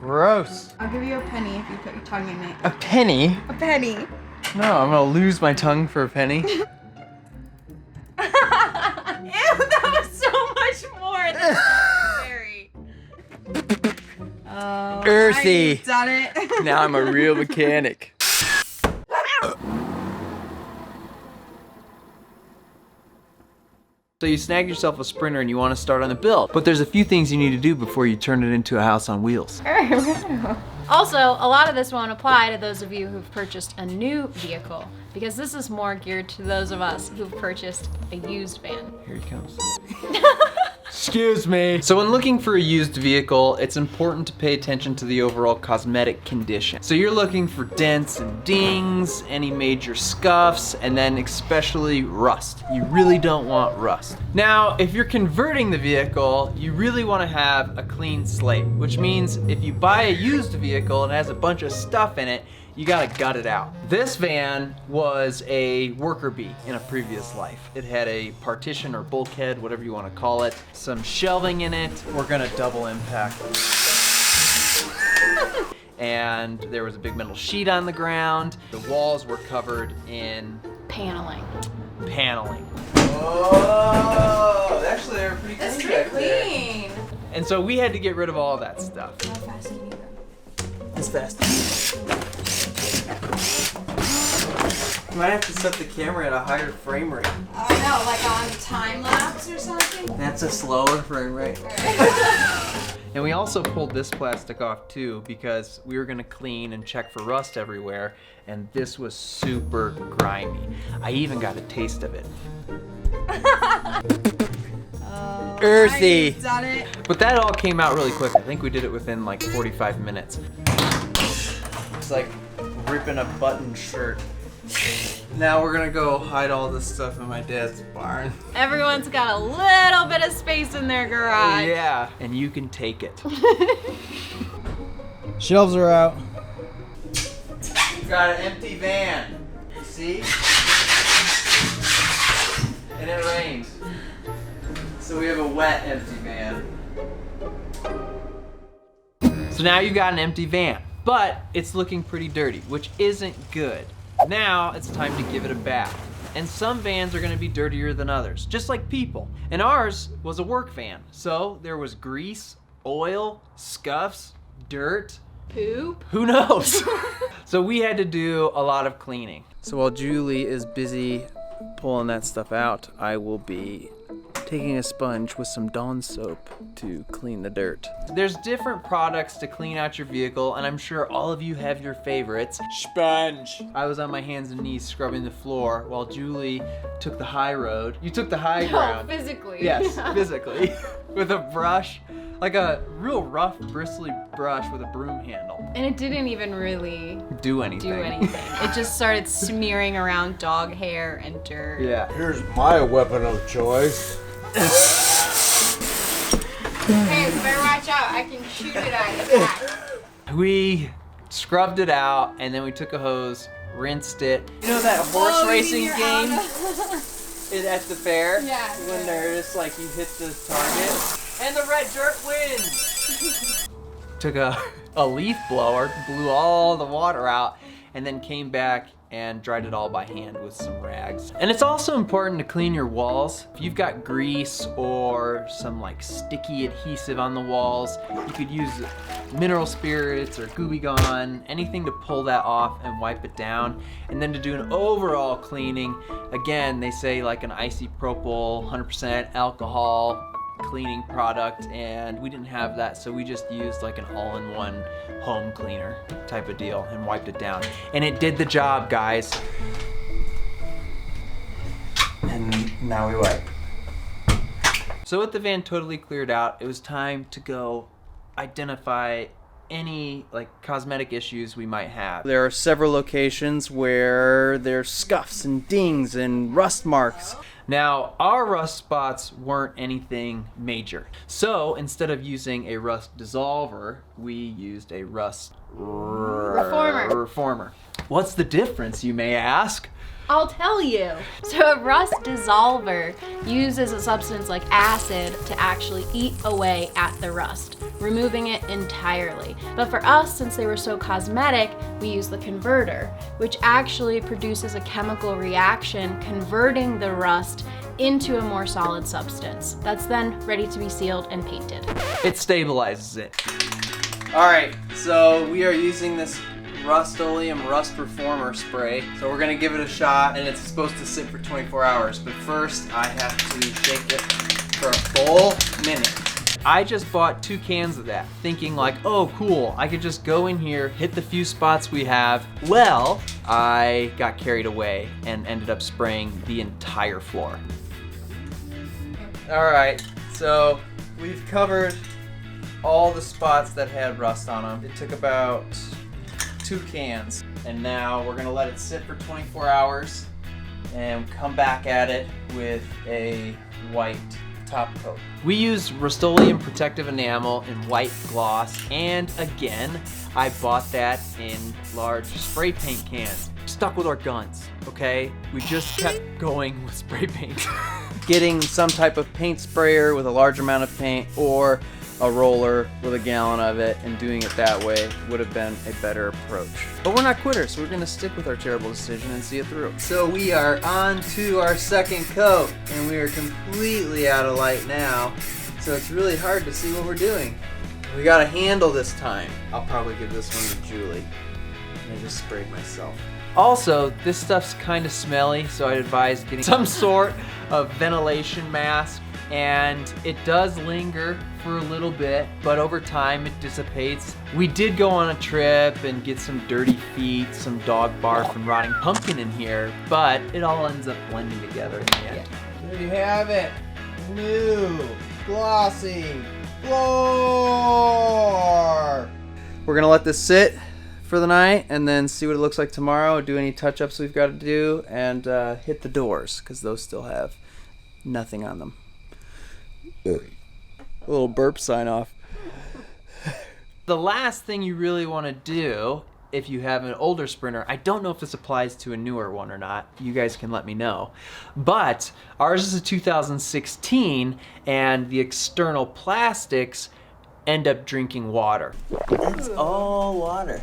Gross. I'll give you a penny if you put your tongue in it. A penny? A penny. No, I'm gonna lose my tongue for a penny. Ew, that was so much more than necessary. Oh, Earthy. You've done it. Now I'm a real mechanic. So you snagged yourself a Sprinter and you want to start on the build, but there's a few things you need to do before you turn it into a house on wheels. Also, a lot of this won't apply to those of you who've purchased a new vehicle, because this is more geared to those of us who've purchased a used van. Here he comes. Excuse me. So when looking for a used vehicle, it's important to pay attention to the overall cosmetic condition. So you're looking for dents and dings, any major scuffs, and then especially rust. You really don't want rust. Now, if you're converting the vehicle, you really want to have a clean slate, which means if you buy a used vehicle and it has a bunch of stuff in it, you gotta gut it out. This van was a worker bee in a previous life. It had a partition or bulkhead, whatever you wanna call it, some shelving in it. We're gonna double impact. And there was a big metal sheet on the ground. The walls were covered in Paneling. paneling. Oh, actually they were pretty clean. That's pretty back there. clean. And so we had to get rid of all that stuff. How fast can you go? As fast. You might have to set the camera at a higher frame rate. I know, like on time lapse or something. That's a slower frame rate. And we also pulled this plastic off too because we were gonna clean and check for rust everywhere, and this was super grimy. I even got a taste of it. Earthy. You've done it. But that all came out really quick. I think we did it within like 45 minutes. It's like ripping a button shirt. Now we're gonna go hide all this stuff in my dad's barn. Everyone's got a little bit of space in their garage. Yeah, and you can take it. Shelves are out. We've got an empty van. You see? And it rained. So we have a wet empty van. So now you got an empty van, but it's looking pretty dirty, which isn't good. Now it's time to give it a bath. And some vans are gonna be dirtier than others, just like people. And ours was a work van, so there was grease, oil, scuffs, dirt, Poop. who knows? So we had to do a lot of cleaning. So while Julie is busy pulling that stuff out, I will be taking a sponge with some Dawn soap to clean the dirt. There's different products to clean out your vehicle, and I'm sure all of you have your favorites. Sponge. I was on my hands and knees scrubbing the floor while Julie took the high road. You took the high ground. No, physically. Yes, physically. With a brush, like a real rough, bristly brush with a broom handle. And it didn't even really Do anything. do anything. It just started smearing around dog hair and dirt. Yeah. Here's my weapon of choice. Hey, you better watch out. I can shoot it at your back. We scrubbed it out, and then we took a hose, rinsed it. You know that horse racing game at the fair? Yeah. When there's like you hit the target, and the red dirt wins. Took a leaf blower, blew all the water out, and then came back and dried it all by hand with some rags. And it's also important to clean your walls. If you've got grease or some like sticky adhesive on the walls, you could use mineral spirits or Gooby Gone, anything to pull that off and wipe it down. And then to do an overall cleaning, again, they say like an isopropyl, 100% alcohol cleaning product, and we didn't have that, so we just used like an all-in-one home cleaner type of deal and wiped it down, and it did the job, guys. And now we wipe. So with the van totally cleared out, it was time to go identify any like cosmetic issues we might have. There are several locations where there's scuffs and dings and rust marks. Now, our rust spots weren't anything major. So instead of using a rust dissolver, we used a rust reformer. What's the difference, you may ask? I'll tell you. So a rust dissolver uses a substance like acid to actually eat away at the rust, removing it entirely. But for us, since they were so cosmetic, we use the converter, which actually produces a chemical reaction converting the rust into a more solid substance. That's then ready to be sealed and painted. It stabilizes it. All right, so we are using this Rust-Oleum Rust Reformer spray. So we're gonna give it a shot, and it's supposed to sit for 24 hours. But first, I have to shake it for a full minute. I just bought 2 cans of that, thinking like, oh cool, I could just go in here, hit the few spots we have. Well, I got carried away and ended up spraying the entire floor. All right, so we've covered all the spots that had rust on them. It took about 2 cans, and now we're gonna let it sit for 24 hours and come back at it with a white top coat. We use Rust-Oleum protective enamel in white gloss, and again, I bought that in large spray paint cans. Stuck with our guns, okay? We just kept going with spray paint. Getting some type of paint sprayer with a large amount of paint, or a roller with a gallon of it, and doing it that way would have been a better approach. But we're not quitters, so we're gonna stick with our terrible decision and see it through. So we are on to our second coat, and we are completely out of light now, so it's really hard to see what we're doing. We got a handle this time. I'll probably give this one to Julie. I just sprayed myself. Also, this stuff's kind of smelly, so I'd advise getting some sort of ventilation mask. And it does linger for a little bit, but over time it dissipates. We did go on a trip and get some dirty feet, some dog barf and rotting pumpkin in here, but it all ends up blending together in the end. There you have it. New, glossy floor. We're gonna let this sit for the night and then see what it looks like tomorrow, do any touch-ups we've got to do, and hit the doors, because those still have nothing on them. A little burp sign off. The last thing you really want to do if you have an older Sprinter, I don't know if this applies to a newer one or not, you guys can let me know, but ours is a 2016 and the external plastics end up drinking water. It's all water.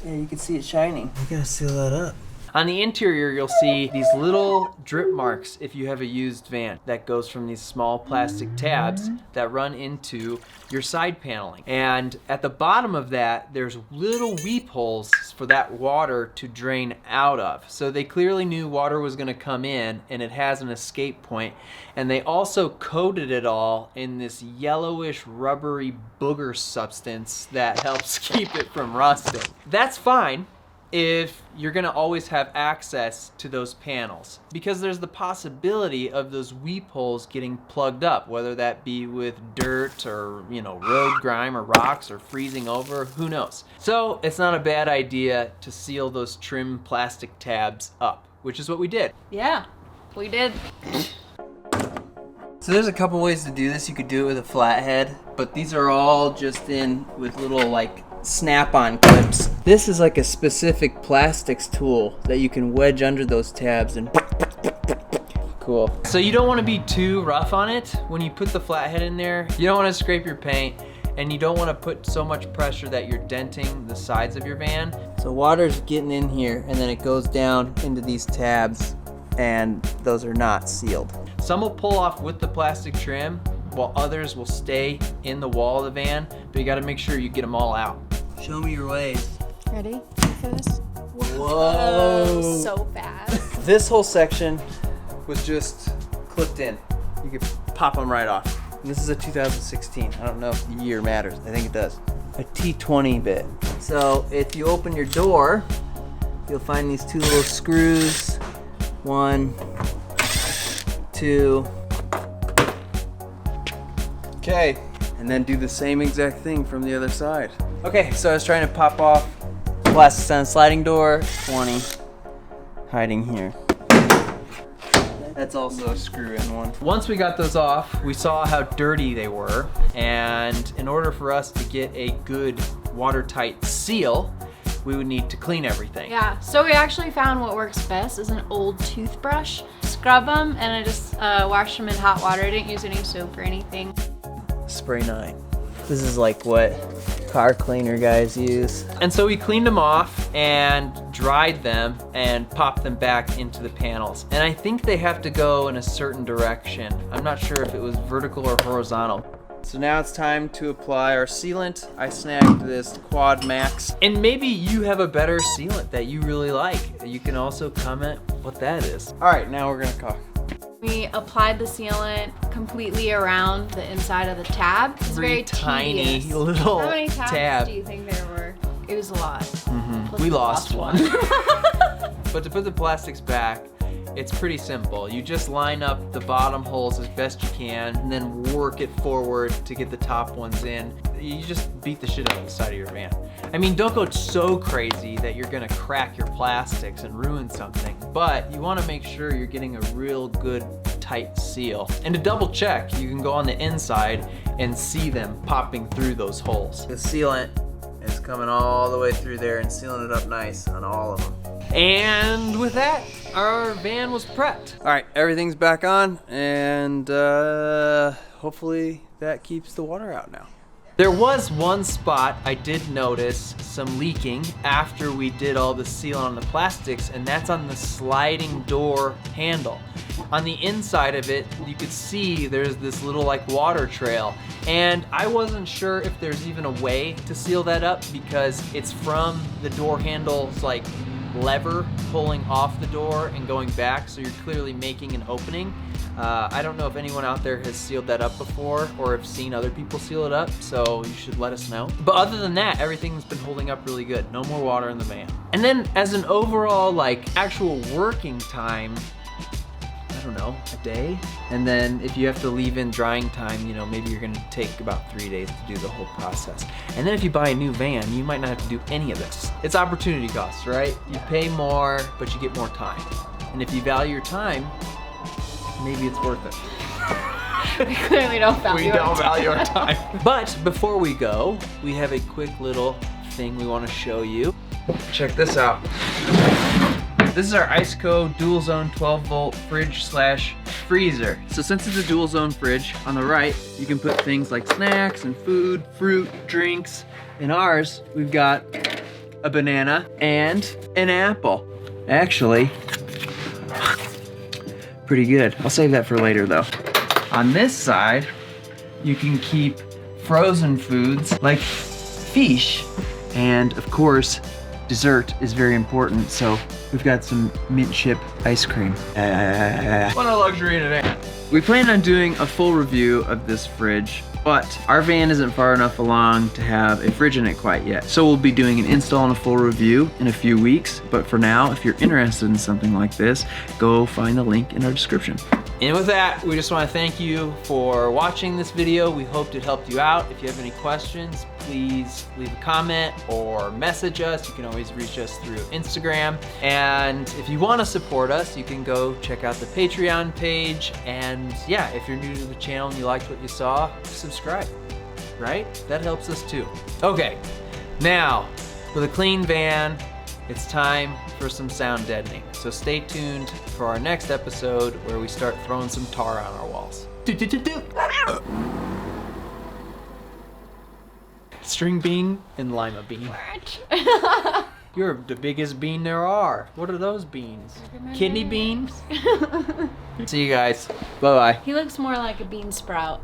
Yeah, you can see it shining. You gotta seal that up. On the interior, you'll see these little drip marks if you have a used van that goes from these small plastic tabs that run into your side paneling. And at the bottom of that, there's little weep holes for that water to drain out of. So they clearly knew water was gonna come in, and it has an escape point. And they also coated it all in this yellowish rubbery booger substance that helps keep it from rusting. That's fine if you're gonna always have access to those panels, because there's the possibility of those weep holes getting plugged up, whether that be with dirt or, you know, road grime or rocks or freezing over, who knows. So it's not a bad idea to seal those trim plastic tabs up, which is what we did. Yeah, we did. So there's a couple ways to do this. You could do it with a flathead, but these are all just in with little like snap-on clips. This is like a specific plastics tool that you can wedge under those tabs and cool. So you don't want to be too rough on it when you put the flathead in there. You don't want to scrape your paint, and you don't want to put so much pressure that you're denting the sides of your van. So water's getting in here, and then it goes down into these tabs, and those are not sealed. Some will pull off with the plastic trim, while others will stay in the wall of the van, but you gotta make sure you get them all out. Show me your ways. Ready for this? Whoa. So fast. This whole section was just clipped in. You could pop them right off. And this is a 2016. I don't know if the year matters. I think it does. A T20 bit. So if you open your door, you'll find these 2 little screws. 1, 2. Okay, and then do the same exact thing from the other side. Okay, so I was trying to pop off plastics on the sliding door. 20, hiding here. That's also a screw-in one. Once we got those off, we saw how dirty they were, and in order for us to get a good watertight seal, we would need to clean everything. Yeah, so we actually found what works best is an old toothbrush. Scrub them, and I just washed them in hot water. I didn't use any soap or anything. Spray 9. This is like what car cleaner guys use. And so we cleaned them off and dried them and popped them back into the panels. And I think they have to go in a certain direction. I'm not sure if it was vertical or horizontal. So now it's time to apply our sealant. I snagged this Quad Max. And maybe you have a better sealant that you really like. You can also comment what that is. All right, now we're gonna caulk. We applied the sealant completely around the inside of the tab. It's very tiny tedious. little How many tabs tab. do you think there were? It was a lot. Plus We lost one. But to put the plastics back, it's pretty simple. You just line up the bottom holes as best you can and then work it forward to get the top ones in. You just beat the shit out of the side of your van. I mean, don't go so crazy that you're gonna crack your plastics and ruin something, but you wanna make sure you're getting a real good tight seal. And to double check, you can go on the inside and see them popping through those holes. The sealant is coming all the way through there and sealing it up nice on all of them. And with that, our van was prepped. All right, everything's back on, and hopefully that keeps the water out now. There was one spot I did notice some leaking after we did all the seal on the plastics, and that's on the sliding door handle. On the inside of it, you could see there's this little like water trail, and I wasn't sure if there's even a way to seal that up because it's from the door handle's like lever pulling off the door and going back, so you're clearly making an opening. I don't know if anyone out there has sealed that up before or have seen other people seal it up, so you should let us know. But other than that, everything's been holding up really good. No more water in the van. And then as an overall like actual working time, I don't know, a day? And then if you have to leave in drying time, you know, maybe you're gonna take about 3 days to do the whole process. And then if you buy a new van, you might not have to do any of this. It's opportunity costs, right? You pay more, but you get more time. And if you value your time, maybe it's worth it. We clearly don't value We don't our value our time. But before we go, we have a quick little thing we want to show you. Check this out. This is our Iceco dual zone 12 volt fridge / freezer. So since it's a dual zone fridge, on the right, you can put things like snacks and food, fruit, drinks. In ours, we've got a banana and an apple. Actually, pretty good. I'll save that for later though. On this side, you can keep frozen foods like fish, and of course, dessert is very important, so we've got some mint chip ice cream. What a luxury in a van. We plan on doing a full review of this fridge, but our van isn't far enough along to have a fridge in it quite yet. So we'll be doing an install and a full review in a few weeks. But for now, if you're interested in something like this, go find the link in our description. And with that, we just want to thank you for watching this video. We hoped it helped you out. If you have any questions, please leave a comment or message us. You can always reach us through Instagram. And if you want to support us, you can go check out the Patreon page. And yeah, if you're new to the channel and you liked what you saw, subscribe, right? That helps us too. Okay, now with a clean van, it's time for some sound deadening. So stay tuned for our next episode where we start throwing some tar on our walls. String bean and lima bean. You're the biggest bean there are. What are those beans? Kidney beans? See you guys. Bye-bye. He looks more like a bean sprout.